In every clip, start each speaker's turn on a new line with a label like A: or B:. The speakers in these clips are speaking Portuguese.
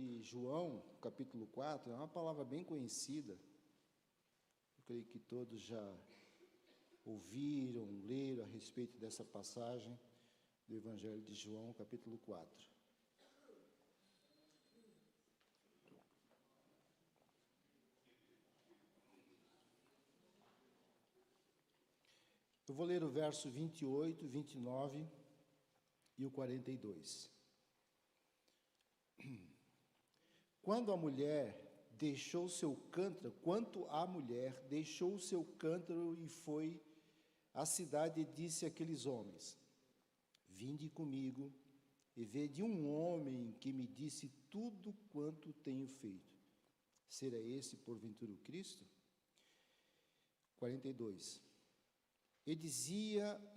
A: de João, capítulo 4, é uma palavra bem conhecida. Eu creio que todos já ouviram, leram a respeito dessa passagem do Evangelho de João, capítulo 4. Eu vou ler o verso 28, 29 e o 42. Quanto a mulher deixou seu cântaro e foi à cidade e disse àqueles homens: vinde comigo e vede um homem que me disse tudo quanto tenho feito. Será esse porventura o Cristo? 42. E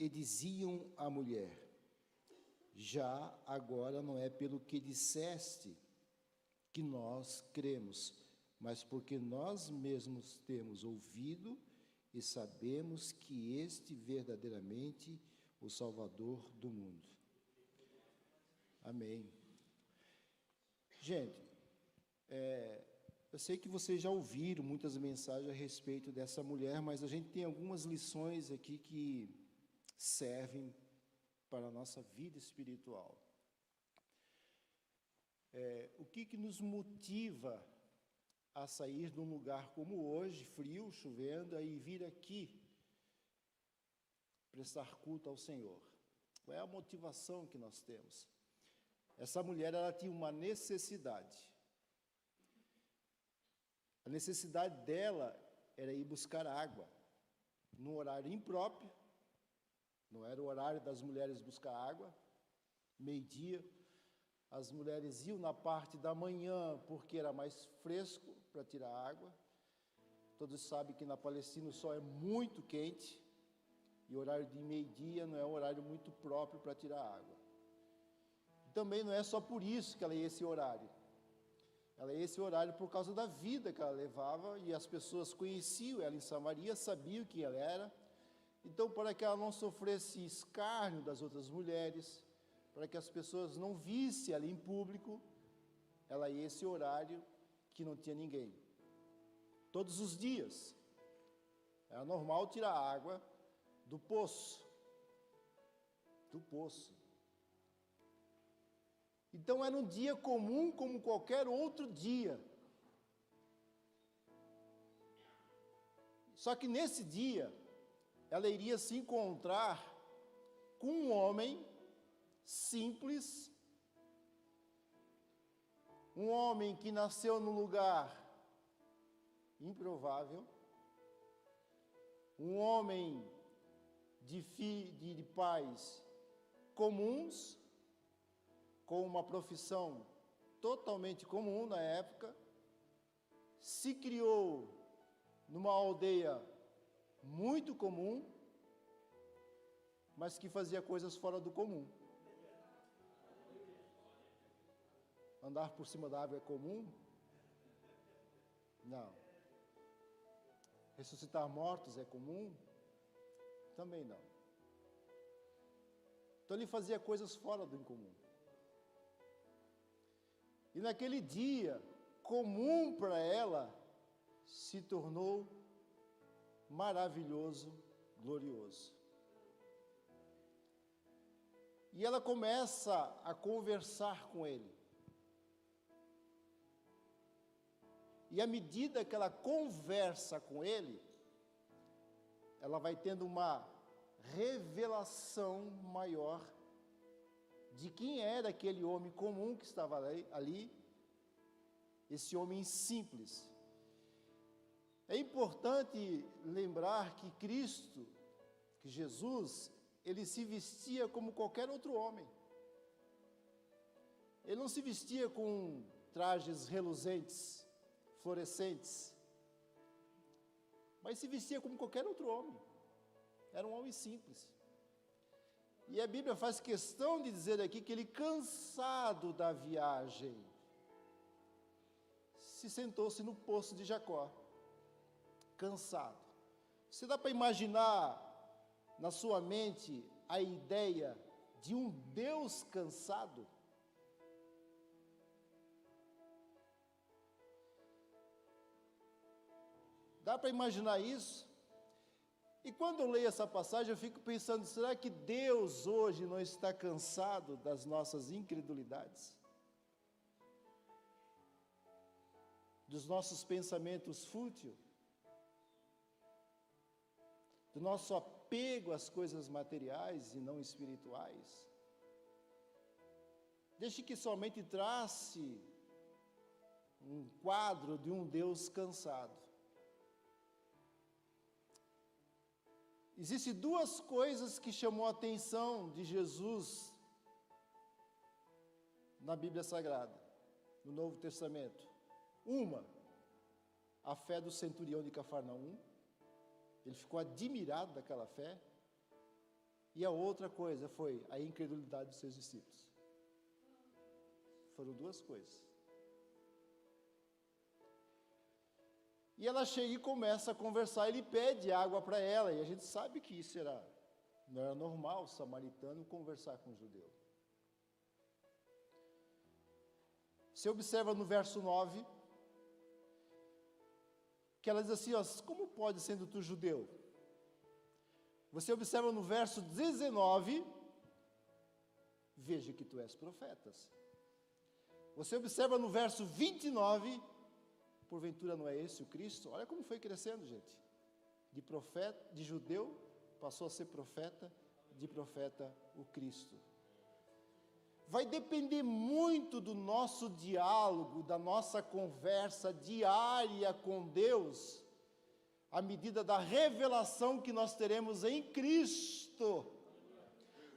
A: diziam à mulher: já agora não é pelo que disseste que nós cremos, mas porque nós mesmos temos ouvido e sabemos que este verdadeiramente o Salvador do mundo. Amém. Gente, eu sei que vocês já ouviram muitas mensagens a respeito dessa mulher, mas a gente tem algumas lições aqui que servem para a nossa vida espiritual. O que nos motiva a sair de um lugar como hoje, frio, chovendo, e vir aqui prestar culto ao Senhor? Qual é a motivação que nós temos? Essa mulher, ela tinha uma necessidade. A necessidade dela era ir buscar água, num horário impróprio. Não era o horário das mulheres buscar água, meio-dia. As mulheres iam na parte da manhã, porque era mais fresco para tirar água. Todos sabem que na Palestina o sol é muito quente, e o horário de meio-dia não é um horário muito próprio para tirar água. Também não é só por isso que ela ia esse horário. Ela ia esse horário por causa da vida que ela levava, e as pessoas conheciam ela em Samaria, sabiam quem ela era. Então, para que ela não sofresse escárnio das outras mulheres, para que as pessoas não vissem ali em público, ela ia esse horário que não tinha ninguém. Todos os dias. Era normal tirar água do poço. Do poço. Então, era um dia comum como qualquer outro dia. Só que nesse dia, ela iria se encontrar com um homem simples, um homem que nasceu num lugar improvável, um homem de pais comuns, com uma profissão totalmente comum na época, se criou numa aldeia muito comum, mas que fazia coisas fora do comum. Andar por cima da água é comum? Não. Ressuscitar mortos é comum? Também não. Então ele fazia coisas fora do incomum. E naquele dia, comum para ela, se tornou maravilhoso, glorioso. E ela começa a conversar com ele. E à medida que ela conversa com ele, ela vai tendo uma revelação maior de quem era aquele homem comum que estava ali, esse homem simples. É importante lembrar que Cristo, que Jesus, ele se vestia como qualquer outro homem. Ele não se vestia com trajes reluzentes, fluorescentes, mas se vestia como qualquer outro homem. Era um homem simples. E a Bíblia faz questão de dizer aqui que ele, cansado da viagem, se sentou-se no poço de Jacó, cansado. Você dá para imaginar na sua mente a ideia de um Deus cansado? Dá para imaginar isso? E quando eu leio essa passagem, eu fico pensando, será que Deus hoje não está cansado das nossas incredulidades? Dos nossos pensamentos fúteis? Do nosso apego às coisas materiais e não espirituais? Deixe que somente trace um quadro de um Deus cansado. Existem duas coisas que chamou a atenção de Jesus na Bíblia Sagrada, no Novo Testamento. Uma, a fé do centurião de Cafarnaum. Ele ficou admirado daquela fé. E a outra coisa foi a incredulidade dos seus discípulos. Foram duas coisas. E ela chega e começa a conversar, ele pede água para ela, e a gente sabe que isso não era normal o samaritano conversar com o judeu. Você observa no verso 9, que ela diz assim, ó, como pode, sendo tu judeu? Você observa no verso 19, veja que tu és profetas. Você observa no verso 29, porventura não é esse o Cristo? Olha como foi crescendo, gente. De profeta, de judeu, passou a ser profeta, de profeta o Cristo. Vai depender muito do nosso diálogo, da nossa conversa diária com Deus, à medida da revelação que nós teremos em Cristo,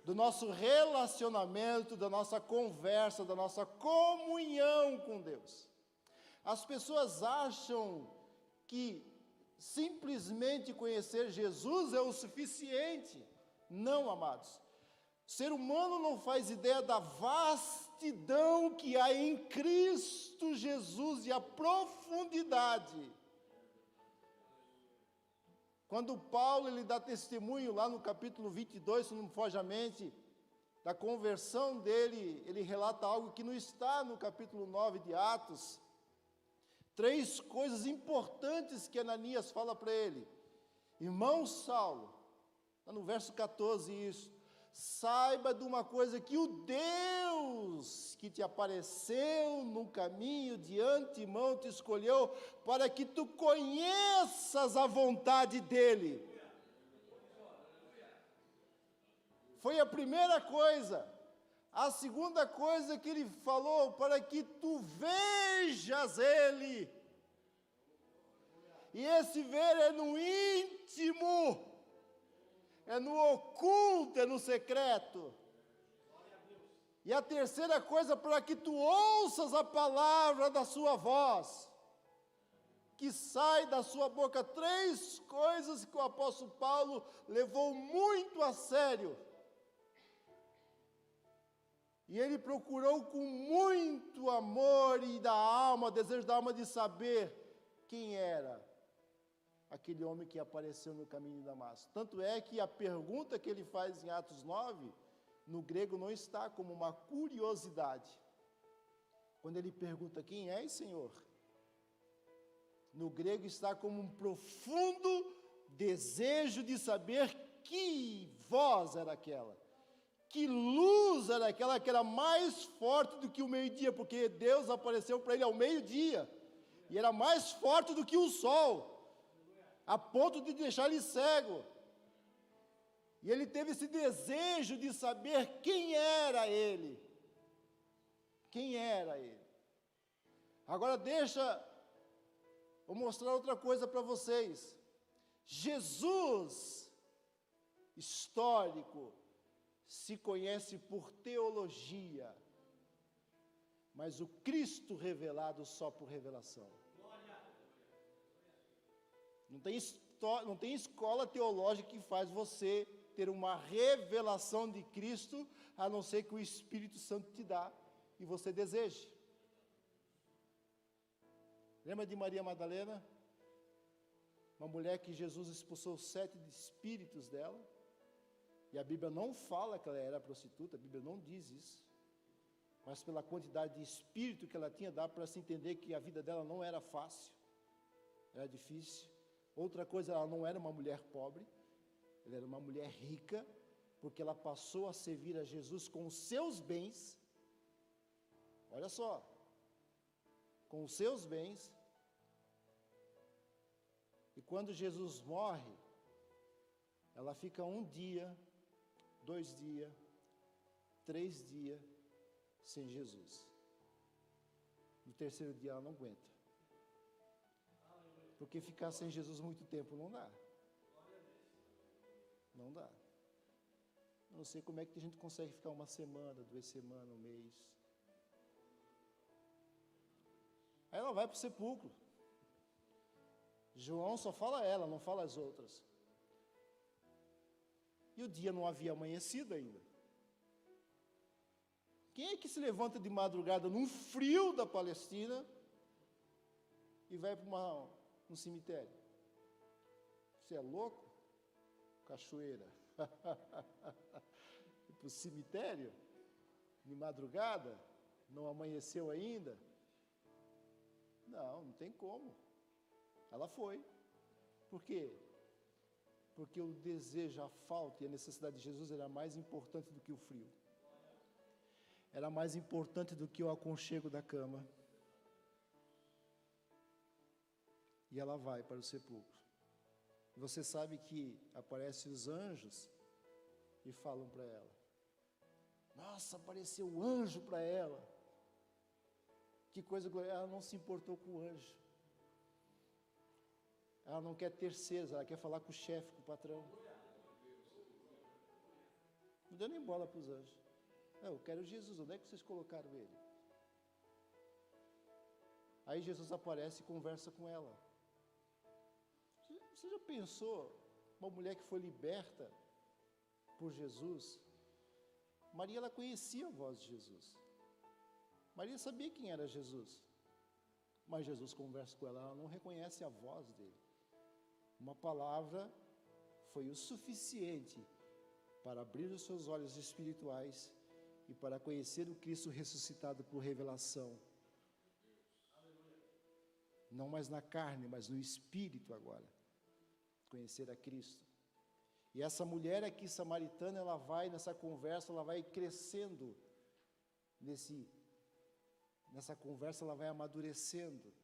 A: do nosso relacionamento, da nossa conversa, da nossa comunhão com Deus. As pessoas acham que simplesmente conhecer Jesus é o suficiente. Não, amados. O ser humano não faz ideia da vastidão que há em Cristo Jesus e a profundidade. Quando Paulo ele dá testemunho lá no capítulo 22, se não me foge a mente, da conversão dele, ele relata algo que não está no capítulo 9 de Atos. 3 coisas importantes que Ananias fala para ele. Irmão Saulo, está no verso 14 isso. Saiba de uma coisa, que o Deus que te apareceu no caminho de antemão te escolheu para que tu conheças a vontade dEle. Foi a primeira coisa. A segunda coisa que ele falou, para que tu vejas Ele. E esse ver é no íntimo, é no oculto, é no secreto. E a terceira coisa, para que tu ouças a palavra da sua voz, que sai da sua boca. 3 coisas que o apóstolo Paulo levou muito a sério. E ele procurou com muito amor e da alma, desejo da alma de saber quem era aquele homem que apareceu no caminho de Damasco. Tanto é que a pergunta que ele faz em Atos 9, no grego não está como uma curiosidade. Quando ele pergunta, quem és, Senhor? No grego está como um profundo desejo de saber que voz era aquela. Que luz era aquela que era mais forte do que o meio-dia, porque Deus apareceu para ele ao meio-dia, e era mais forte do que o sol, a ponto de deixar ele cego. E ele teve esse desejo de saber quem era ele. Quem era ele. Agora vou mostrar outra coisa para vocês. Jesus, histórico, se conhece por teologia, mas o Cristo revelado só por revelação. Não tem escola teológica que faz você ter uma revelação de Cristo, a não ser que o Espírito Santo te dá e você deseje. Lembra de Maria Madalena? Uma mulher que Jesus expulsou 7 espíritos dela. E a Bíblia não fala que ela era prostituta, a Bíblia não diz isso. Mas pela quantidade de espírito que ela tinha, dá para se entender que a vida dela não era fácil. Era difícil. Outra coisa, ela não era uma mulher pobre, ela era uma mulher rica, porque ela passou a servir a Jesus com os seus bens. Olha só, com os seus bens. E quando Jesus morre, ela fica 1 dia, 2 dias, 3 dias sem Jesus. No terceiro dia ela não aguenta. Porque ficar sem Jesus muito tempo não dá. Não dá. Eu não sei como é que a gente consegue ficar 1 semana, 2 semanas, 1 mês. Aí ela vai para o sepulcro. João só fala ela, não fala as outras. E o dia não havia amanhecido ainda. Quem é que se levanta de madrugada num frio da Palestina e vai para um cemitério? Você é louco? Cachoeira. Ir para o cemitério? De madrugada? Não amanheceu ainda? Não tem como. Ela foi. Por quê? Porque o desejo, a falta e a necessidade de Jesus era mais importante do que o frio. Era mais importante do que o aconchego da cama. E ela vai para o sepulcro. Você sabe que aparecem os anjos e falam para ela: nossa, apareceu um anjo para ela. Que coisa gloriosa. Ela não se importou com o anjo. Ela não quer terceiros, ela quer falar com o chefe, com o patrão. Não deu nem bola para os anjos. Eu quero Jesus, onde é que vocês colocaram ele? Aí Jesus aparece e conversa com ela. Você já pensou, uma mulher que foi liberta por Jesus? Maria, ela conhecia a voz de Jesus. Maria sabia quem era Jesus. Mas Jesus conversa com ela, ela não reconhece a voz dele. Uma palavra foi o suficiente para abrir os seus olhos espirituais e para conhecer o Cristo ressuscitado por revelação. Não mais na carne, mas no espírito agora. Conhecer a Cristo. E essa mulher aqui samaritana, ela vai nessa conversa, ela vai crescendo nessa conversa, ela vai amadurecendo.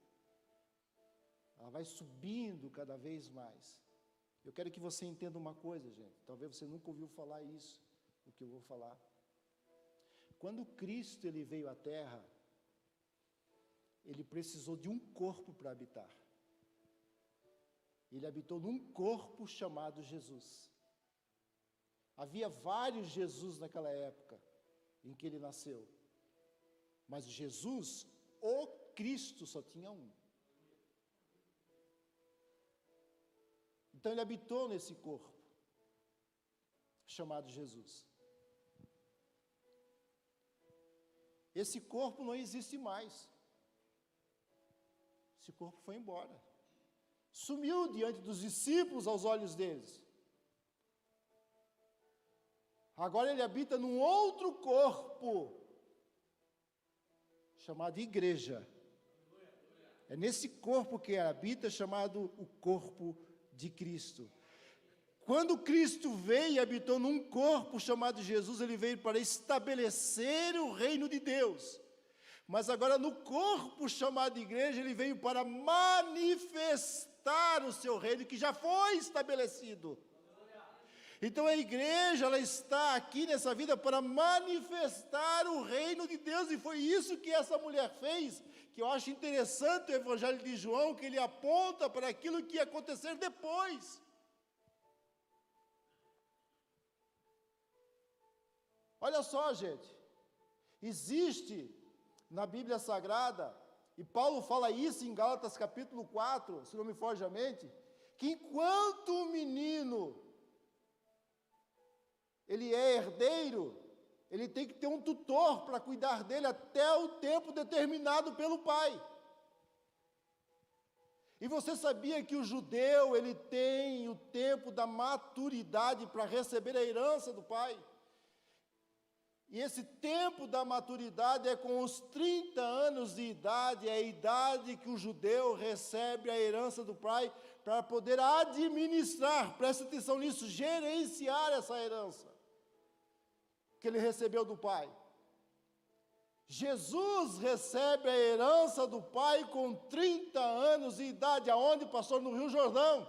A: Ela vai subindo cada vez mais. Eu quero que você entenda uma coisa, gente. Talvez você nunca ouviu falar isso, o que eu vou falar. Quando Cristo ele veio à Terra, ele precisou de um corpo para habitar. Ele habitou num corpo chamado Jesus. Havia vários Jesus naquela época em que ele nasceu. Mas Jesus, o Cristo, só tinha um. Então ele habitou nesse corpo chamado Jesus. Esse corpo não existe mais. Esse corpo foi embora. Sumiu diante dos discípulos aos olhos deles. Agora ele habita num outro corpo chamado igreja. É nesse corpo que ele habita, chamado o corpo de Cristo. Quando Cristo veio e habitou num corpo chamado Jesus, ele veio para estabelecer o reino de Deus. Mas agora no corpo chamado igreja, ele veio para manifestar o seu reino que já foi estabelecido. Então a igreja, ela está aqui nessa vida para manifestar o reino de Deus, e foi isso que essa mulher fez, que eu acho interessante o Evangelho de João, que ele aponta para aquilo que ia acontecer depois. Olha só, gente, existe na Bíblia Sagrada, e Paulo fala isso em Gálatas capítulo 4, se não me foge a mente, que enquanto o menino ele é herdeiro, ele tem que ter um tutor para cuidar dele até o tempo determinado pelo pai. E você sabia que o judeu, ele tem o tempo da maturidade para receber a herança do pai? E esse tempo da maturidade é com os 30 anos de idade, é a idade que o judeu recebe a herança do pai, para poder administrar, presta atenção nisso, gerenciar essa herança que ele recebeu do Pai. Jesus recebe a herança do Pai com 30 anos de idade, aonde, pastor? No Rio Jordão.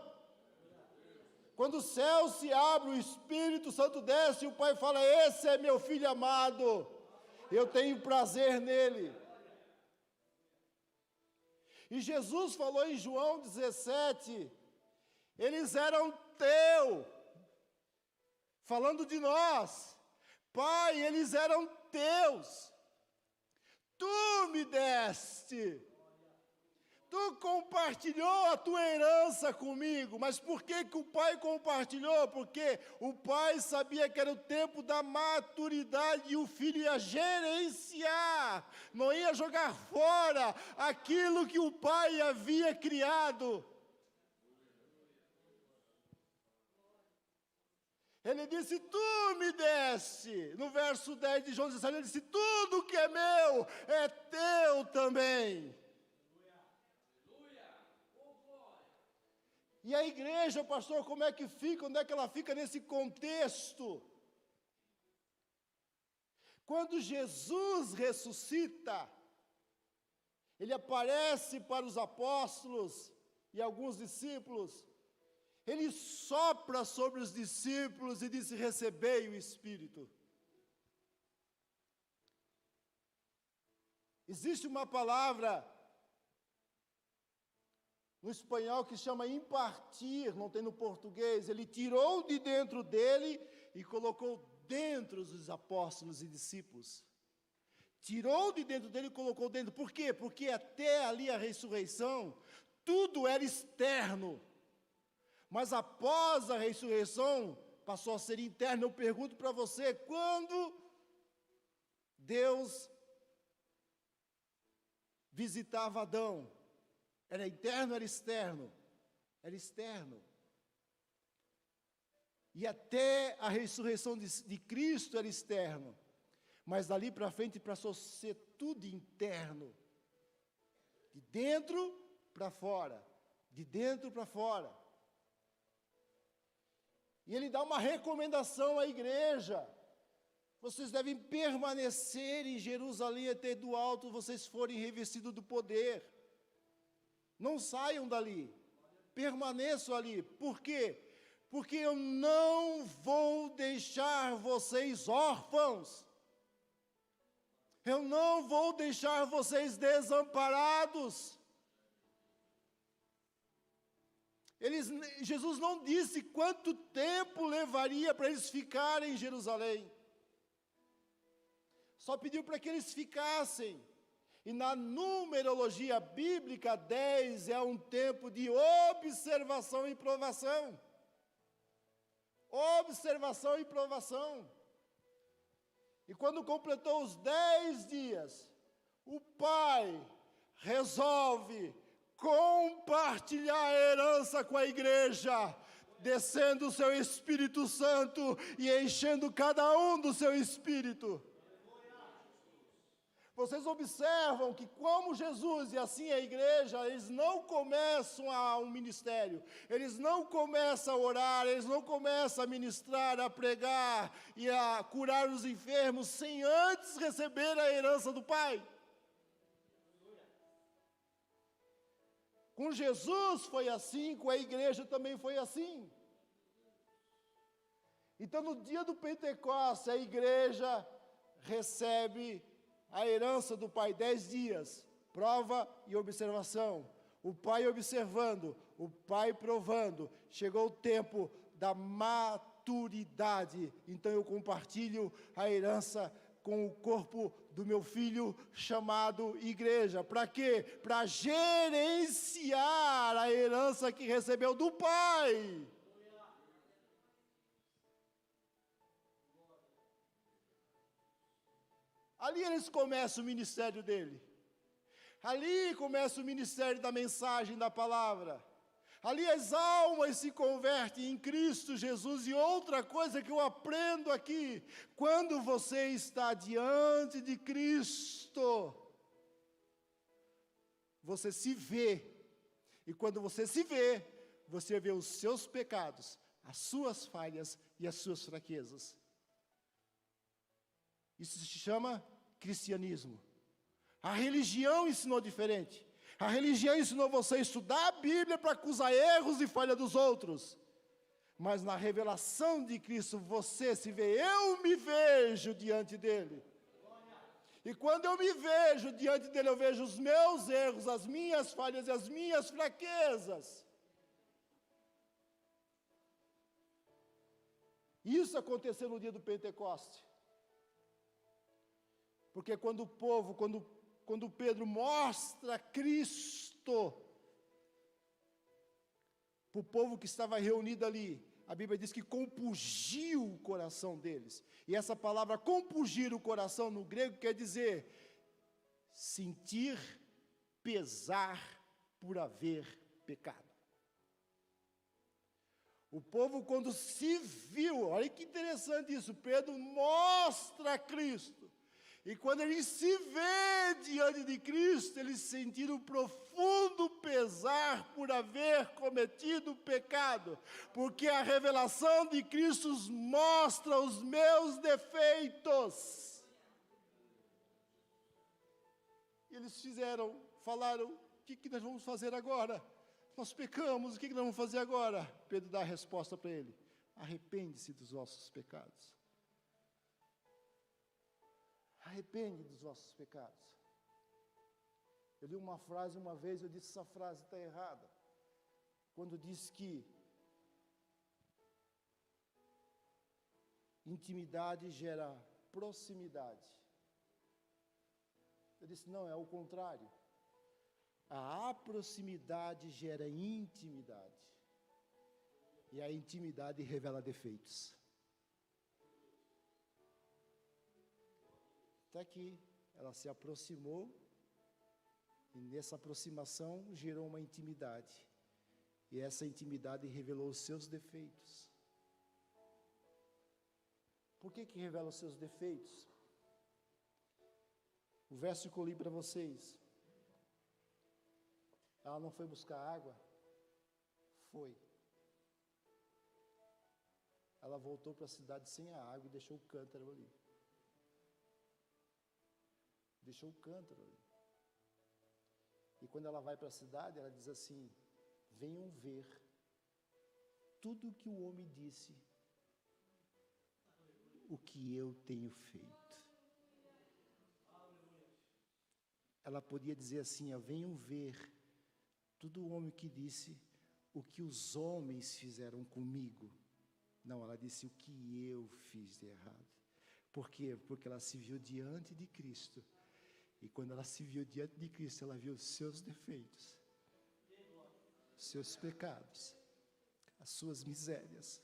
A: Quando o céu se abre, o Espírito Santo desce, e o Pai fala: esse é meu filho amado, eu tenho prazer nele. E Jesus falou em João 17, eles eram teu, falando de nós, Pai, eles eram teus, tu me deste, tu compartilhou a tua herança comigo. Mas por que que o Pai compartilhou? Porque o Pai sabia que era o tempo da maturidade e o Filho ia gerenciar, não ia jogar fora aquilo que o Pai havia criado. Ele disse: tu me deste. No verso 10 de João 17, ele disse: tudo que é meu é teu também. E a igreja, pastor, como é que fica? Onde é que ela fica nesse contexto? Quando Jesus ressuscita, ele aparece para os apóstolos e alguns discípulos, ele sopra sobre os discípulos e diz: recebei o Espírito. Existe uma palavra no espanhol que chama impartir, não tem no português. Ele tirou de dentro dele e colocou dentro dos apóstolos e discípulos. Tirou de dentro dele e colocou dentro. Por quê? Porque até ali a ressurreição, tudo era externo. Mas após a ressurreição, passou a ser interno. Eu pergunto para você, quando Deus visitava Adão, era interno ou era externo? Era externo. E até a ressurreição de Cristo era externo. Mas dali para frente passou a ser tudo interno. De dentro para fora. De dentro para fora. E ele dá uma recomendação à igreja: vocês devem permanecer em Jerusalém até do alto vocês forem revestidos do poder. Não saiam dali, permaneçam ali. Por quê? Porque eu não vou deixar vocês órfãos. Eu não vou deixar vocês desamparados. Jesus não disse quanto tempo levaria para eles ficarem em Jerusalém. Só pediu para que eles ficassem. E na numerologia bíblica, 10 é um tempo de observação e provação. Observação e provação. E quando completou os 10 dias, o Pai resolve compartilhar a herança com a igreja, descendo o seu Espírito Santo e enchendo cada um do seu Espírito. Vocês observam que como Jesus e assim a igreja, eles não começam um ministério, eles não começam a orar, eles não começam a ministrar, a pregar e a curar os enfermos, sem antes receber a herança do Pai. Com Jesus foi assim, com a igreja também foi assim. Então, no dia do Pentecostes, a igreja recebe a herança do Pai, 10 dias, prova e observação. O Pai observando, o Pai provando. Chegou o tempo da maturidade. Então, eu compartilho a herança com o corpo do meu filho chamado igreja. Para quê? Para gerenciar a herança que recebeu do Pai. Ali eles começam o ministério dele. Ali começa o ministério da mensagem, da palavra. Ali as almas se convertem em Cristo Jesus. E outra coisa que eu aprendo aqui, quando você está diante de Cristo, você se vê. E quando você se vê, você vê os seus pecados, as suas falhas e as suas fraquezas. Isso se chama cristianismo. A religião ensinou diferente. A religião ensinou você a estudar a Bíblia para acusar erros e falhas dos outros. Mas na revelação de Cristo, você se vê, eu me vejo diante dele. E quando eu me vejo diante dele, eu vejo os meus erros, as minhas falhas e as minhas fraquezas. Isso aconteceu no dia do Pentecoste. Porque quando Pedro mostra Cristo para o povo que estava reunido ali, a Bíblia diz que compungiu o coração deles. E essa palavra compungir o coração no grego quer dizer sentir pesar por haver pecado. O povo, quando se viu, olha que interessante isso, Pedro mostra Cristo. E quando eles se vê diante de Cristo, eles sentiram profundo pesar por haver cometido pecado, porque a revelação de Cristo mostra os meus defeitos. E eles falaram, o que nós vamos fazer agora? Nós pecamos, o que nós vamos fazer agora? Pedro dá a resposta para ele, arrepende-se dos vossos pecados. Arrepende dos vossos pecados. Eu li uma frase uma vez, eu disse, essa frase está errada. Quando diz que intimidade gera proximidade. Eu disse, não, é o contrário. A proximidade gera intimidade. E a intimidade revela defeitos. Até aqui, ela se aproximou, e nessa aproximação gerou uma intimidade. E essa intimidade revelou os seus defeitos. Por que revela os seus defeitos? O verso que eu li para vocês. Ela não foi buscar água? Foi. Ela voltou para a cidade sem a água e deixou o cântaro ali. Deixou o cântaro ali. E quando ela vai para a cidade, ela diz assim, venham ver tudo o que o homem disse, o que eu tenho feito. Ela podia dizer assim, venham ver tudo o homem que disse o que os homens fizeram comigo. Não, ela disse o que eu fiz de errado. Por quê? Porque ela se viu diante de Cristo. E quando ela se viu diante de Cristo, ela viu os seus defeitos, seus pecados, as suas misérias.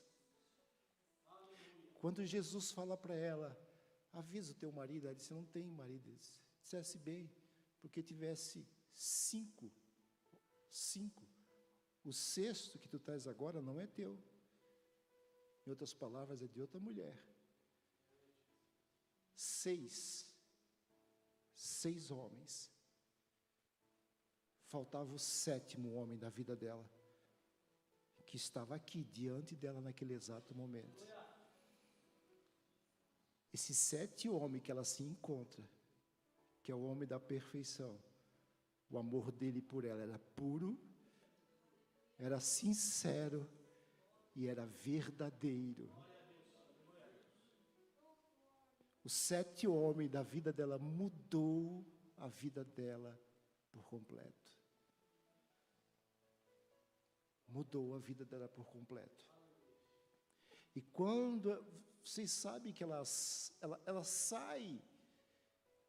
A: Quando Jesus fala para ela, avisa o teu marido, ela disse, não tem marido. Dissesse bem, porque tivesse cinco. O sexto que tu traz agora não é teu. Em outras palavras, é de outra mulher. 6 homens. Faltava o 7º homem da vida dela, que estava aqui, diante dela naquele exato momento. Esse 7º homem que ela se encontra, que é o homem da perfeição, o amor dele por ela era puro, era sincero e era verdadeiro. O 7º homem da vida dela mudou a vida dela por completo. Mudou a vida dela por completo. E quando vocês sabem que ela sai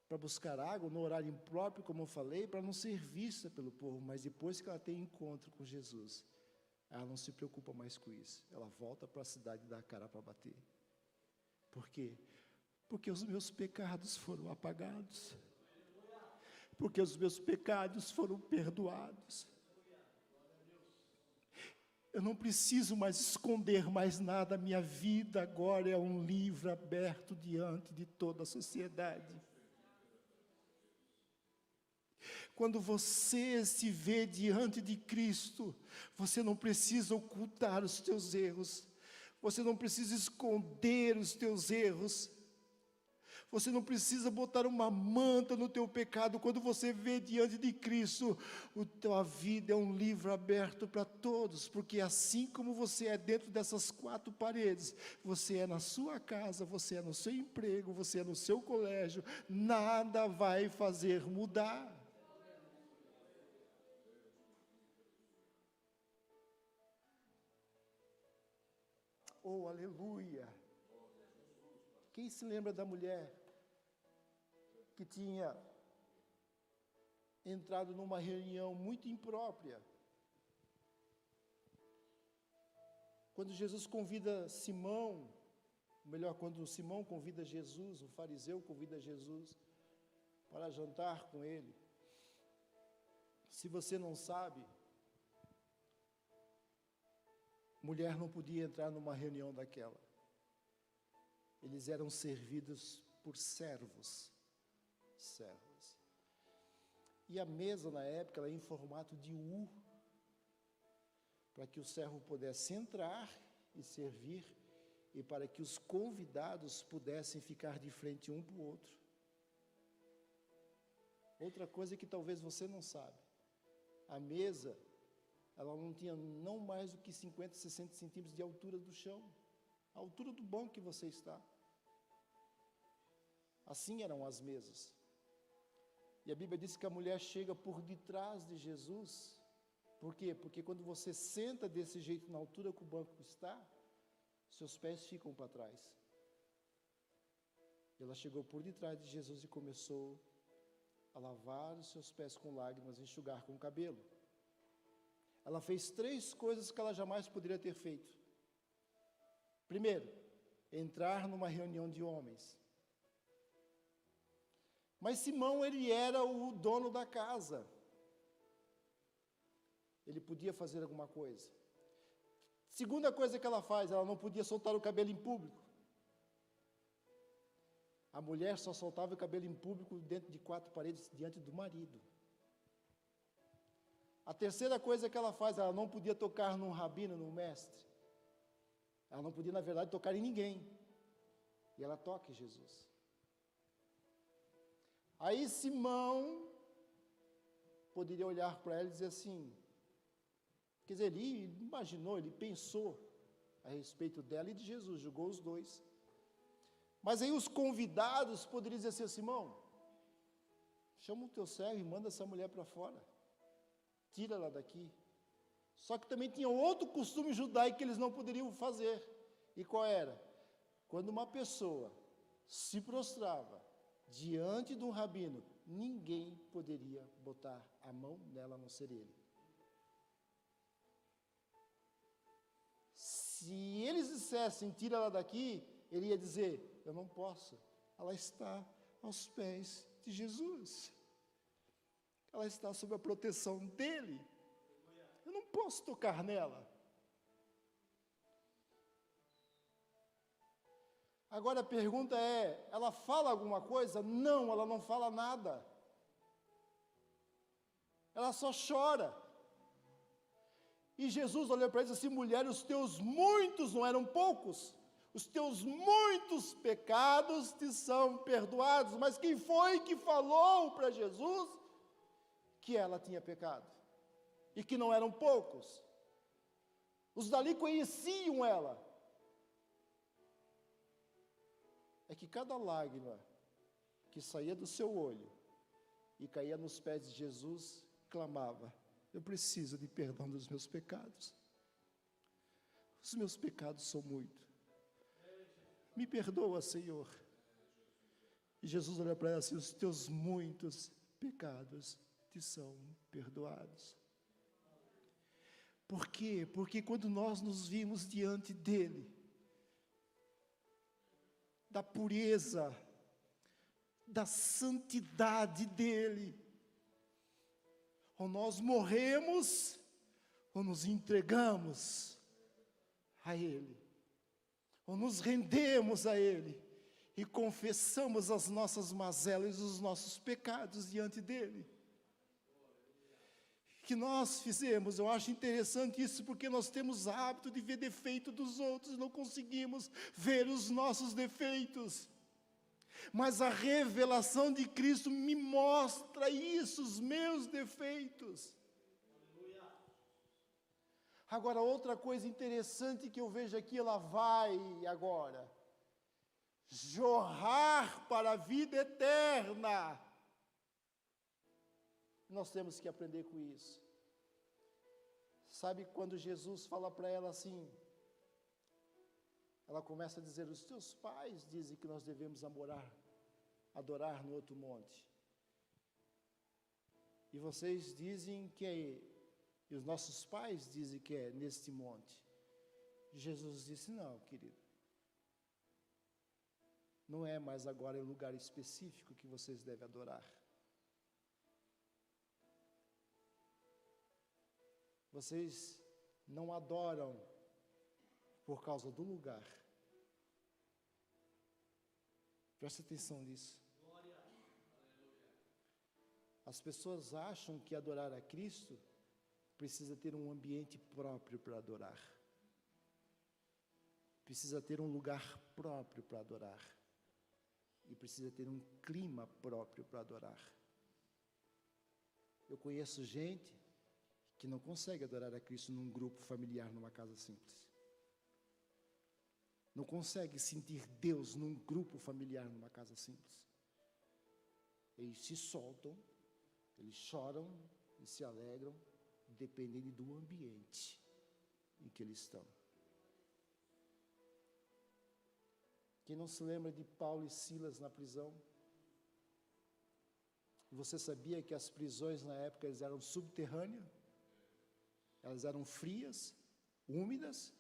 A: para buscar água no horário impróprio, como eu falei, para não ser vista pelo povo, mas depois que ela tem encontro com Jesus, ela não se preocupa mais com isso. Ela volta para a cidade e dá a cara para bater. Por quê? Porque os meus pecados foram apagados. Porque os meus pecados foram perdoados. Eu não preciso mais esconder mais nada. A minha vida agora é um livro aberto diante de toda a sociedade. Quando você se vê diante de Cristo, você não precisa ocultar os teus erros, você não precisa esconder os teus erros, você não precisa botar uma manta no teu pecado. Quando você vê diante de Cristo, a tua vida é um livro aberto para todos, porque assim como você é dentro dessas 4 paredes, você é na sua casa, você é no seu emprego, você é no seu colégio, nada vai fazer mudar. Oh, aleluia! Quem se lembra da mulher que tinha entrado numa reunião muito imprópria? Quando Jesus convida Simão, melhor, quando Simão convida Jesus, o fariseu convida Jesus para jantar com ele. Se você não sabe, mulher não podia entrar numa reunião daquela. Eles eram servidos por servos. E a mesa, na época, era em formato de U, para que o servo pudesse entrar e servir, e para que os convidados pudessem ficar de frente um para o outro. Outra coisa que talvez você não sabe, a mesa, ela não tinha não mais do que 50, 60 centímetros de altura do chão, a altura do banco que você está. Assim eram as mesas. E a Bíblia diz que a mulher chega por detrás de Jesus. Por quê? Porque quando você senta desse jeito na altura que o banco está, seus pés ficam para trás. Ela chegou por detrás de Jesus e começou a lavar os seus pés com lágrimas e enxugar com o cabelo. Ela fez 3 coisas que ela jamais poderia ter feito. Primeiro, entrar numa reunião de homens. Mas Simão, ele era o dono da casa. Ele podia fazer alguma coisa. Segunda coisa que ela faz, ela não podia soltar o cabelo em público. A mulher só soltava o cabelo em público dentro de 4 paredes, diante do marido. A terceira coisa que ela faz, ela não podia tocar num rabino, num mestre. Ela não podia, na verdade, tocar em ninguém. E ela toca em Jesus. Aí Simão poderia olhar para ela e dizer assim, quer dizer, ele imaginou, ele pensou a respeito dela e de Jesus, julgou os dois. Mas aí os convidados poderiam dizer assim, Simão, chama o teu servo e manda essa mulher para fora. Tira ela daqui. Só que também tinha outro costume judaico que eles não poderiam fazer. E qual era? Quando uma pessoa se prostrava diante de um rabino, ninguém poderia botar a mão nela, a não ser ele. Se eles dissessem, tira ela daqui, ele ia dizer, eu não posso, ela está aos pés de Jesus. Ela está sob a proteção dele. Eu não posso tocar nela. Agora a pergunta é, ela fala alguma coisa? Não, ela não fala nada. Ela só chora. E Jesus olhou para ele e disse assim, mulher, os teus muitos, não eram poucos, os teus muitos pecados te são perdoados. Mas quem foi que falou para Jesus que ela tinha pecado? E que não eram poucos? Os dali conheciam ela. É que cada lágrima que saía do seu olho e caía nos pés de Jesus, clamava, eu preciso de perdão dos meus pecados. Os meus pecados são muitos. Me perdoa, Senhor. E Jesus olha para ela assim, os teus muitos pecados te são perdoados. Por quê? Porque quando nós nos vimos diante dele, da pureza, da santidade dele, ou nós morremos, ou nos entregamos a ele, ou nos rendemos a ele, e confessamos as nossas mazelas e os nossos pecados diante dele. que nós fizemos. Eu acho interessante isso, porque nós temos hábito de ver defeito dos outros, não conseguimos ver os nossos defeitos. Mas a revelação de Cristo me mostra isso, os meus defeitos. Agora, outra coisa interessante que eu vejo aqui, ela vai agora jorrar para a vida eterna. Nós temos que aprender com isso. Sabe quando Jesus fala para ela assim, ela começa a dizer, os teus pais dizem que nós devemos adorar no outro monte. E vocês dizem que e os nossos pais dizem que é neste monte. Jesus disse, não, querido. Não é mais agora em lugar específico que vocês devem adorar. Vocês não adoram por causa do lugar. Presta atenção nisso. As pessoas acham que adorar a Cristo precisa ter um ambiente próprio para adorar. Precisa ter um lugar próprio para adorar. E precisa ter um clima próprio para adorar. Eu conheço gente que não consegue adorar a Cristo num grupo familiar, numa casa simples. Não consegue sentir Deus num grupo familiar, numa casa simples. Eles se soltam, eles choram e se alegram, dependendo do ambiente em que eles estão. Quem não se lembra de Paulo e Silas na prisão? Você sabia que as prisões na época elas eram subterrâneas? Elas eram frias, úmidas,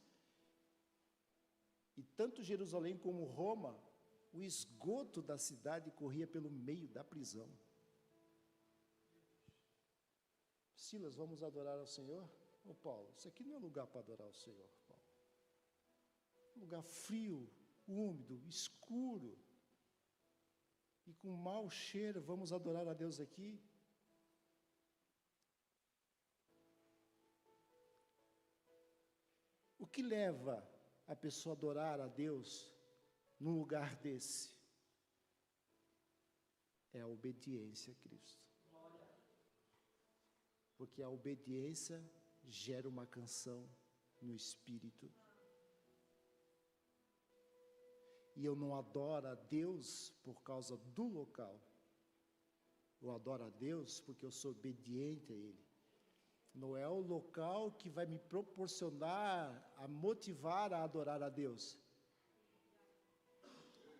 A: e tanto Jerusalém como Roma, o esgoto da cidade corria pelo meio da prisão. Silas, vamos adorar ao Senhor? Ô Paulo, isso aqui não é lugar para adorar ao Senhor, Paulo. Lugar frio, úmido, escuro, e com mau cheiro, vamos adorar a Deus aqui? O que leva a pessoa a adorar a Deus num lugar desse? É a obediência a Cristo. Porque a obediência gera uma canção no espírito. E eu não adoro a Deus por causa do local. Eu adoro a Deus porque eu sou obediente a Ele. Não é o local que vai me proporcionar, a motivar a adorar a Deus.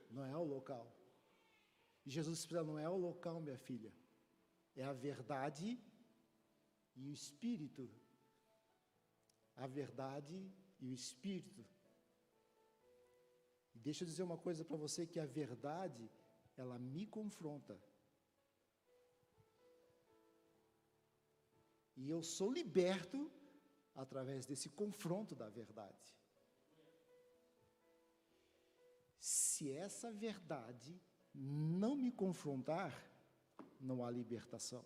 A: Não é o local. E Jesus disse, não é o local, minha filha. É a verdade e o Espírito. A verdade e o Espírito. E deixa eu dizer uma coisa para você, que a verdade, ela me confronta. E eu sou liberto através desse confronto da verdade. Se essa verdade não me confrontar, não há libertação.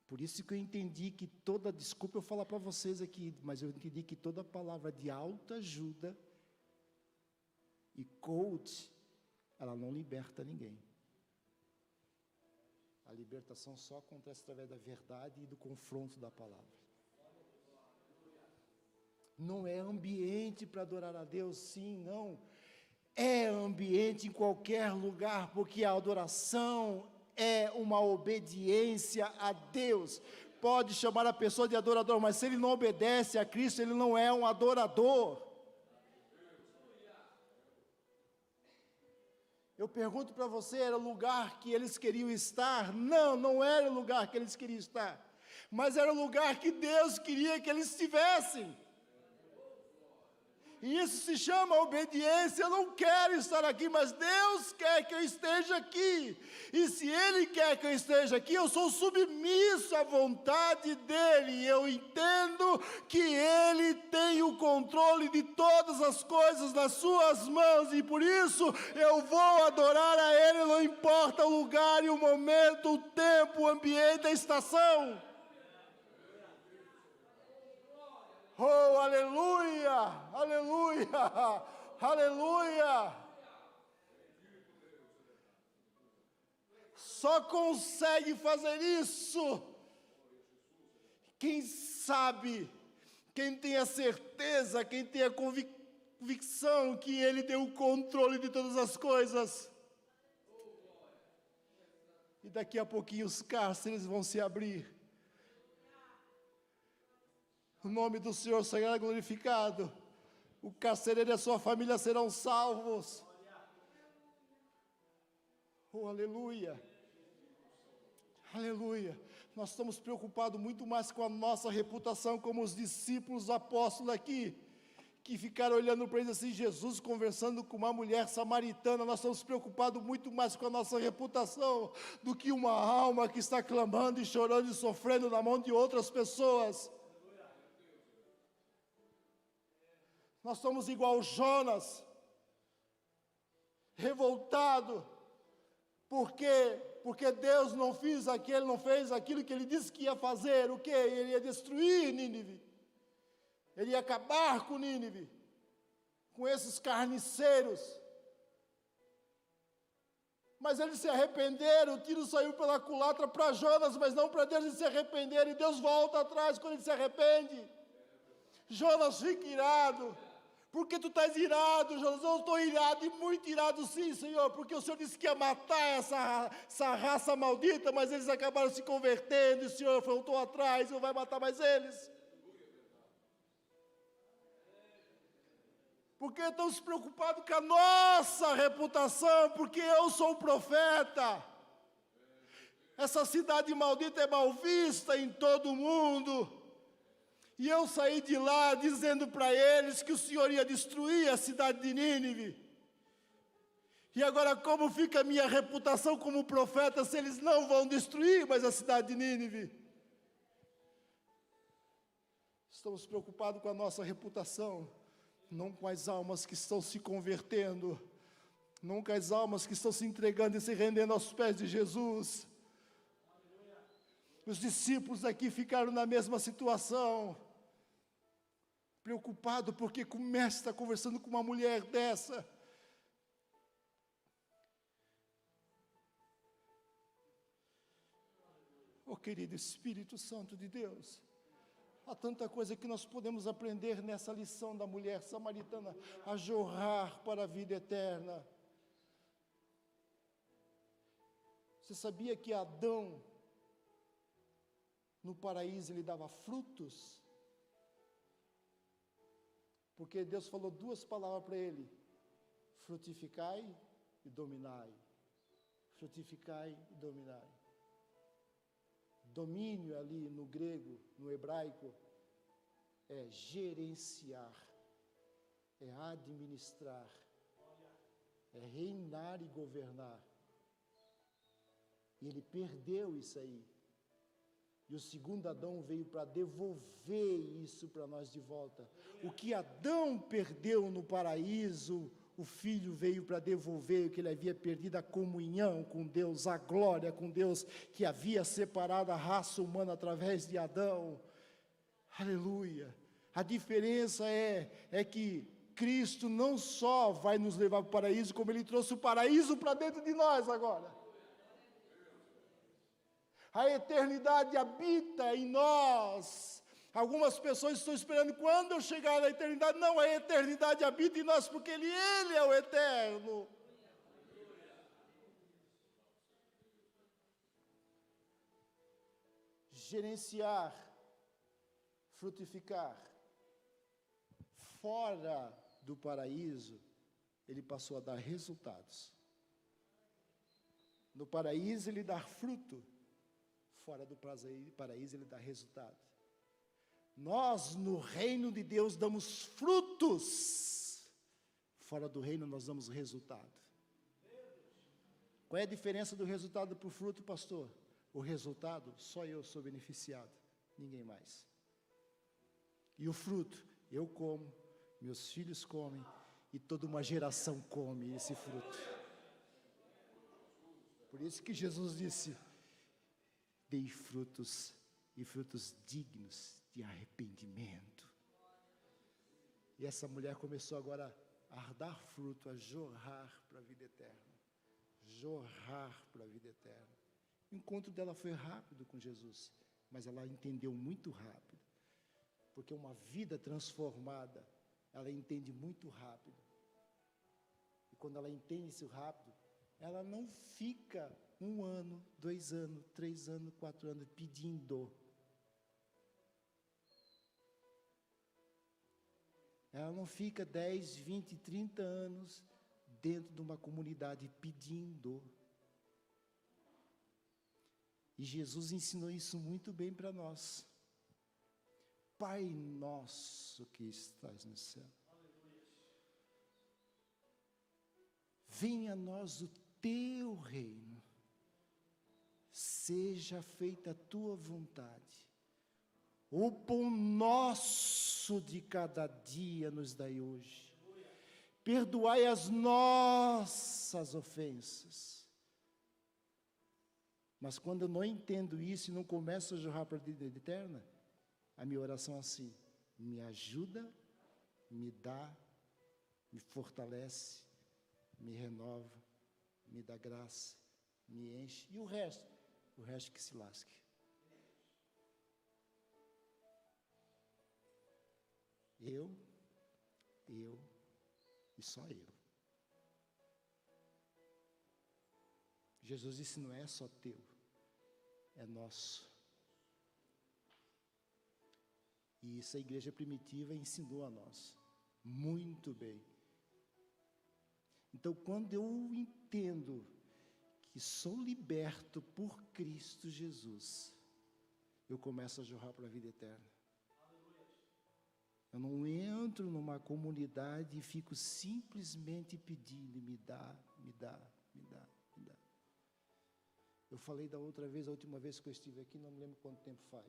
A: Por isso que eu entendi que desculpa eu falar para vocês aqui, mas eu entendi que toda palavra de autoajuda e coach, ela não liberta ninguém. A libertação só acontece através da verdade e do confronto da palavra. Não é ambiente para adorar a Deus, sim, não. É ambiente em qualquer lugar, porque a adoração é uma obediência a Deus. Pode chamar a pessoa de adorador, mas se ele não obedece a Cristo, ele não é um adorador. Eu pergunto para você, era o lugar que eles queriam estar? Não, não era o lugar que eles queriam estar. Mas era o lugar que Deus queria que eles estivessem. E isso se chama obediência. Eu não quero estar aqui, mas Deus quer que eu esteja aqui. E se Ele quer que eu esteja aqui, eu sou submisso à vontade dEle. E eu entendo que Ele tem o controle de todas as coisas nas suas mãos. E por isso eu vou adorar a Ele, não importa o lugar e o momento, o tempo, o ambiente, a estação. Oh, aleluia, aleluia, aleluia. Só consegue fazer isso quem sabe, quem tem a certeza, quem tem a convicção que Ele tem o controle de todas as coisas. E daqui a pouquinho os cárceres vão se abrir. O nome do Senhor será glorificado. O carcereiro e a sua família serão salvos. Oh, aleluia. Aleluia. Nós estamos preocupados muito mais com a nossa reputação, como os discípulos apóstolos aqui, que ficaram olhando para eles assim, Jesus conversando com uma mulher samaritana. Nós estamos preocupados muito mais com a nossa reputação do que uma alma que está clamando e chorando e sofrendo na mão de outras pessoas. Nós somos igual Jonas, revoltado, porque Deus não fez aquilo que Ele disse que ia fazer. O quê? Ele ia destruir Nínive, Ele ia acabar com Nínive, com esses carniceiros. Mas eles se arrependeram, o tiro saiu pela culatra para Jonas, mas não para Deus. Eles se arrependeram, e Deus volta atrás quando ele se arrepende. Jonas fica irado. Por que tu estás irado, Jonas? Eu estou irado, e muito irado sim, Senhor, porque o Senhor disse que ia matar essa raça maldita, mas eles acabaram se convertendo, e o Senhor voltou atrás, não vai matar mais eles. Porque estamos preocupados com a nossa reputação, porque eu sou o profeta. Essa cidade maldita é mal vista em todo o mundo. E eu saí de lá dizendo para eles que o Senhor ia destruir a cidade de Nínive. E agora como fica a minha reputação como profeta se eles não vão destruir mais a cidade de Nínive? Estamos preocupados com a nossa reputação, não com as almas que estão se convertendo, não com as almas que estão se entregando e se rendendo aos pés de Jesus. Os discípulos aqui ficaram na mesma situação, preocupado porque o mestre está conversando com uma mulher dessa. Oh, querido Espírito Santo de Deus, há tanta coisa que nós podemos aprender nessa lição da mulher samaritana, a jorrar para a vida eterna. Você sabia que Adão, no paraíso, ele dava frutos? Porque Deus falou duas palavras para ele: frutificai e dominai. Frutificai e dominai. Domínio ali no grego, no hebraico, é gerenciar, é administrar, é reinar e governar. E ele perdeu isso aí. E o segundo Adão veio para devolver isso para nós de volta. O que Adão perdeu no paraíso, o Filho veio para devolver o que ele havia perdido, a comunhão com Deus, a glória com Deus, que havia separado a raça humana através de Adão. Aleluia! A diferença é que Cristo não só vai nos levar para o paraíso, como Ele trouxe o paraíso para dentro de nós agora. A eternidade habita em nós. Algumas pessoas estão esperando quando eu chegar na eternidade. Não, a eternidade habita em nós, porque Ele é o eterno. Gerenciar, frutificar. Fora do paraíso, Ele passou a dar resultados. No paraíso, Ele dá fruto. Fora do paraíso, Ele dá resultado. Nós, no reino de Deus, damos frutos. Fora do reino nós damos resultado. Qual é a diferença do resultado para o fruto, pastor? O resultado, só eu sou beneficiado, ninguém mais. E o fruto, eu como, meus filhos comem, e toda uma geração come esse fruto. Por isso que Jesus disse, dei frutos, e frutos dignos de arrependimento. E essa mulher começou agora a dar fruto, a jorrar para a vida eterna. Jorrar para a vida eterna. O encontro dela foi rápido com Jesus, mas ela entendeu muito rápido. Porque uma vida transformada, ela entende muito rápido. E quando ela entende isso rápido, ela não fica 1 ano, 2 anos, 3 anos, 4 anos pedindo. Ela não fica 10, 20, 30 anos dentro de uma comunidade pedindo. E Jesus ensinou isso muito bem para nós. Pai nosso que estás no céu, venha a nós o teu reino, seja feita a tua vontade. O pão nosso de cada dia nos dai hoje. Perdoai as nossas ofensas. Mas quando eu não entendo isso e não começo a jorrar para a vida eterna, a minha oração é assim: me ajuda, me dá, me fortalece, me renova, me dá graça, me enche. E o resto que se lasque. Eu e só eu. Jesus disse, não é só teu, é nosso. E isso a igreja primitiva ensinou a nós, muito bem. Então, quando eu entendo que sou liberto por Cristo Jesus, eu começo a jorrar para a vida eterna. Eu não entro numa comunidade e fico simplesmente pedindo, me dá, me dá, me dá, me dá. Eu falei da outra vez, a última vez que eu estive aqui, não me lembro quanto tempo faz.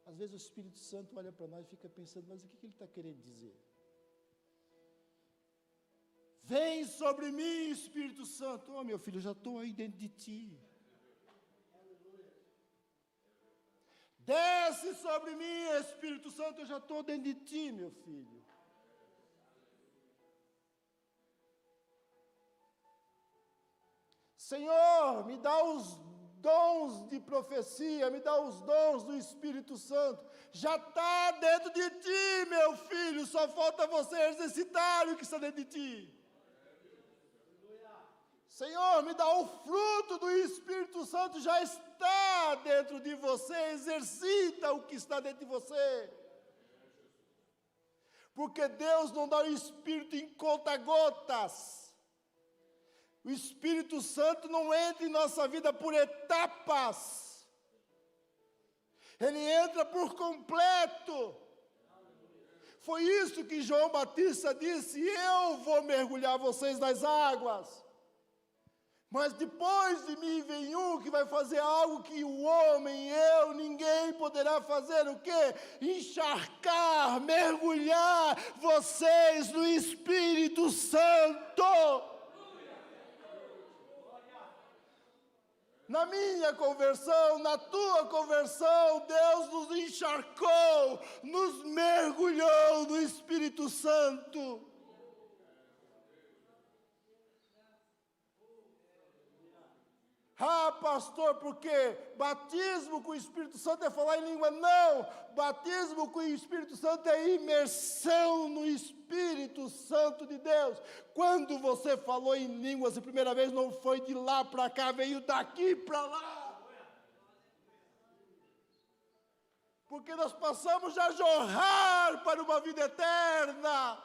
A: Às vezes o Espírito Santo olha para nós e fica pensando, mas o que ele está querendo dizer? Vem sobre mim, Espírito Santo. Oh, meu filho, eu já estou aí dentro de ti. Desce sobre mim, Espírito Santo, eu já estou dentro de ti, meu filho. Senhor, me dá os dons de profecia, me dá os dons do Espírito Santo. Já está dentro de ti, meu filho, só falta você exercitar o que está dentro de ti. Senhor, me dá o fruto do Espírito Santo, já está dentro de você, exercita o que está dentro de você. Porque Deus não dá o Espírito em conta-gotas. O Espírito Santo não entra em nossa vida por etapas. Ele entra por completo. Foi isso que João Batista disse, eu vou mergulhar vocês nas águas. Mas depois de mim vem um que vai fazer algo que o homem, ninguém poderá fazer. O quê? Encharcar, mergulhar vocês no Espírito Santo. Na minha conversão, na tua conversão, Deus nos encharcou, nos mergulhou no Espírito Santo. Ah, pastor, porque batismo com o Espírito Santo é falar em língua? Não, batismo com o Espírito Santo é imersão no Espírito Santo de Deus. Quando você falou em línguas a primeira vez, não foi de lá para cá, veio daqui para lá. Porque nós passamos a jorrar para uma vida eterna.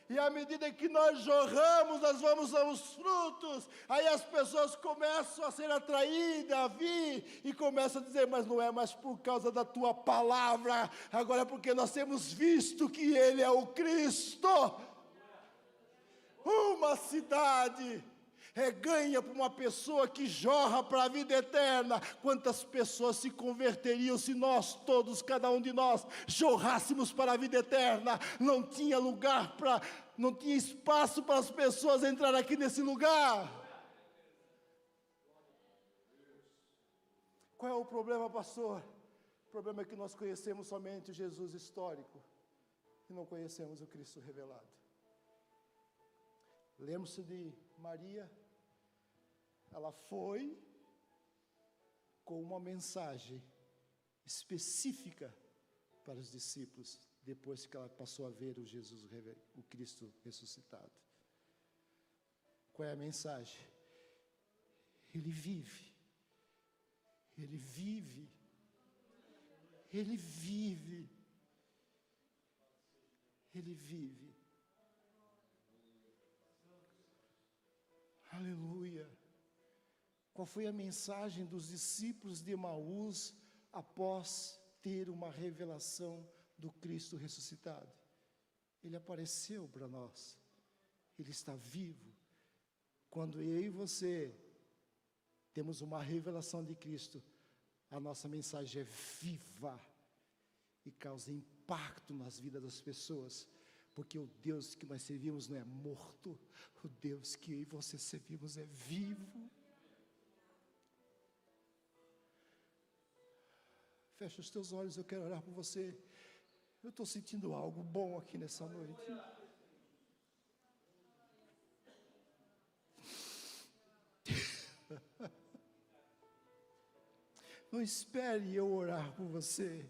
A: E à medida que nós jorramos, nós vamos aos frutos. Aí as pessoas começam a ser atraídas, a vir, e começam a dizer, mas não é mais por causa da tua palavra, agora é porque nós temos visto que Ele é o Cristo. Uma cidade é ganha por uma pessoa que jorra para a vida eterna. Quantas pessoas se converteriam se nós todos, cada um de nós, jorrássemos para a vida eterna? Não tinha lugar não tinha espaço para as pessoas entrar aqui nesse lugar. Qual é o problema, pastor? O problema é que nós conhecemos somente o Jesus histórico e não conhecemos o Cristo revelado. Lembra-se de Maria? Ela foi com uma mensagem específica para os discípulos, depois que ela passou a ver o Cristo ressuscitado. Qual é a mensagem? Ele vive. Ele vive. Ele vive. Ele vive. Aleluia. Qual foi a mensagem dos discípulos de Emaús após ter uma revelação do Cristo ressuscitado? Ele apareceu para nós. Ele está vivo. Quando eu e você temos uma revelação de Cristo, a nossa mensagem é viva e causa impacto nas vidas das pessoas. Porque o Deus que nós servimos não é morto, o Deus que eu e você servimos é vivo. Fecha os teus olhos, eu quero orar por você. Eu estou sentindo algo bom aqui nessa noite. Não espere eu orar por você.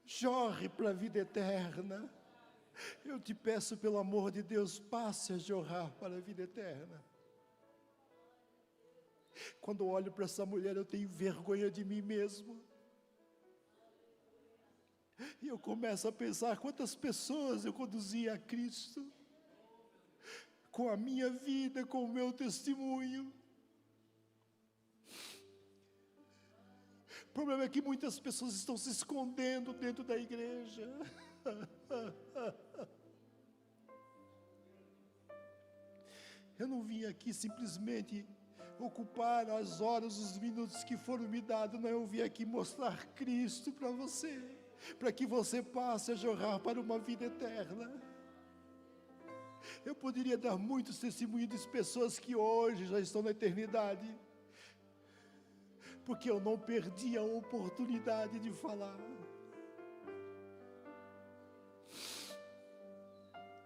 A: Jorre para a vida eterna. Eu te peço, pelo amor de Deus, passe a jorrar para a vida eterna. Quando eu olho para essa mulher, eu tenho vergonha de mim mesmo. E eu começo a pensar quantas pessoas eu conduzi a Cristo, com a minha vida, com o meu testemunho. O problema é que muitas pessoas estão se escondendo dentro da igreja. Eu não vim aqui simplesmente ocupar as horas, os minutos que foram me dados, não, eu vim aqui mostrar Cristo para você, para que você passe a jorrar para uma vida eterna. Eu poderia dar muitos testemunhos de pessoas que hoje já estão na eternidade, porque eu não perdi a oportunidade de falar.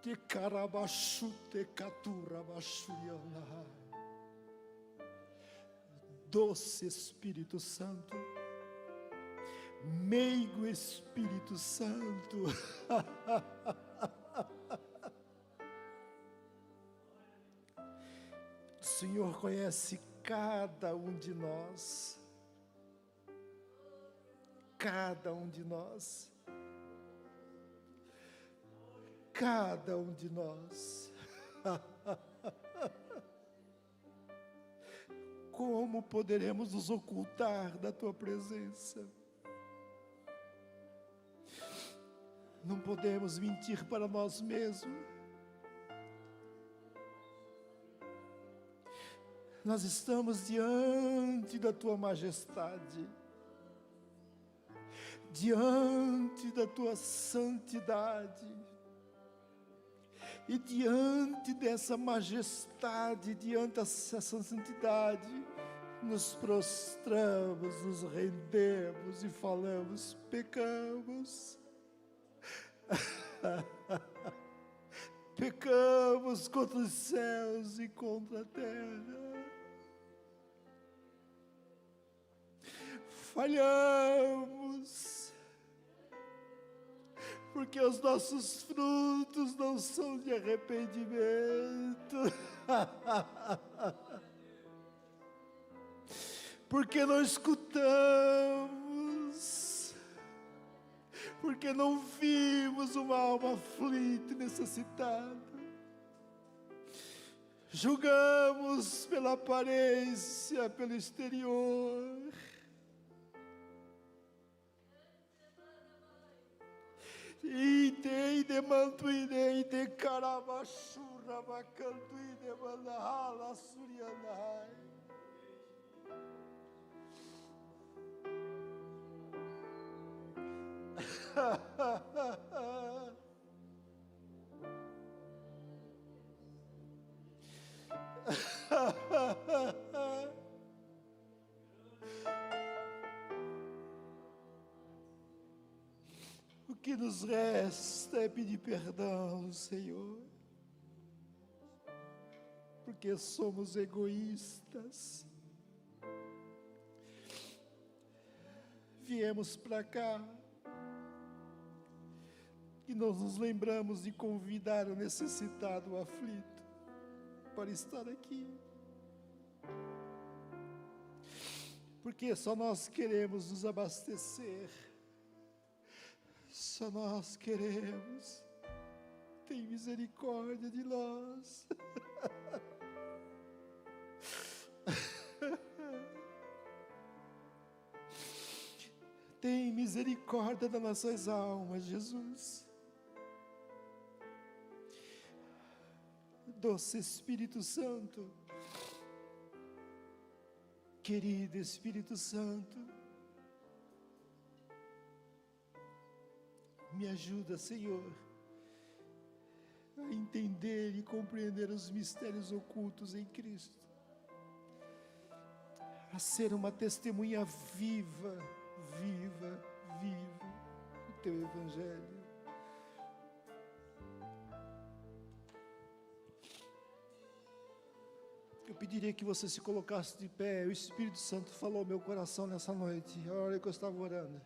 A: Que carabachute caturabachuriana. Doce Espírito Santo, meigo Espírito Santo, o Senhor conhece cada um de nós, cada um de nós, cada um de nós. Como poderemos nos ocultar da tua presença? Não podemos mentir para nós mesmos. Nós estamos diante da tua majestade, diante da tua santidade, e diante dessa majestade, diante dessa santidade, nos prostramos, nos rendemos e falamos: pecamos, pecamos contra os céus e contra a terra, falhamos, porque os nossos frutos não são de arrependimento, porque não escutamos, porque não vimos uma alma aflita e necessitada. Julgamos pela aparência, pelo exterior. Ide de mantuire de carabachura bacantuire de mandahala surianai. O que nos resta é pedir perdão, Senhor, porque somos egoístas. Viemos para cá e não nos lembramos de convidar o necessitado, o aflito, para estar aqui. Porque só nós queremos nos abastecer. Só nós queremos. Tem misericórdia de nós. Tem misericórdia das nossas almas, Jesus. Doce Espírito Santo, querido Espírito Santo, me ajuda, Senhor, a entender e compreender os mistérios ocultos em Cristo, a ser uma testemunha viva do Teu Evangelho. Eu pediria que você se colocasse de pé. O Espírito Santo falou ao meu coração nessa noite, a hora que eu estava orando,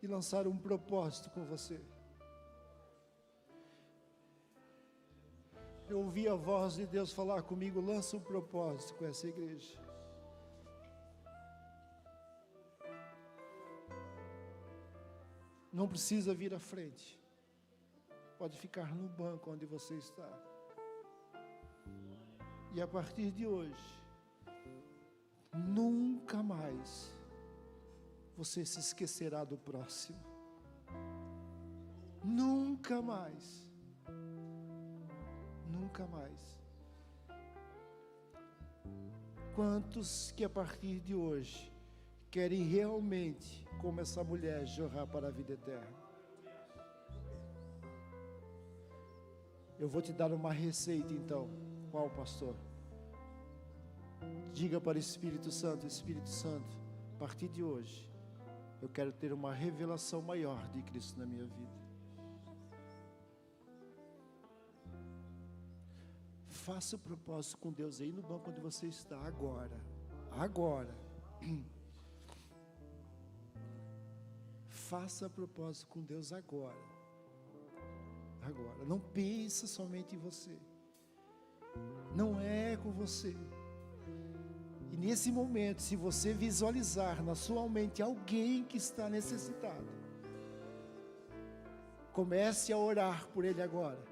A: e lançar um propósito com você. Eu ouvi a voz de Deus falar comigo: lança um propósito com essa igreja. Não precisa vir à frente, pode ficar no banco onde você está. E a partir de hoje, nunca mais você se esquecerá do próximo. Nunca mais. Nunca mais. Quantos que a partir de hoje querem realmente, como essa mulher, jorrar para a vida eterna? Eu vou te dar uma receita então. Qual, pastor? Diga para o Espírito Santo: Espírito Santo, a partir de hoje, eu quero ter uma revelação maior de Cristo na minha vida. Faça o propósito com Deus aí no banco onde você está agora. Agora. Faça propósito com Deus agora. Agora. Não pense somente em você. Não é com você. E nesse momento, se você visualizar na sua mente alguém que está necessitado, comece a orar por ele agora.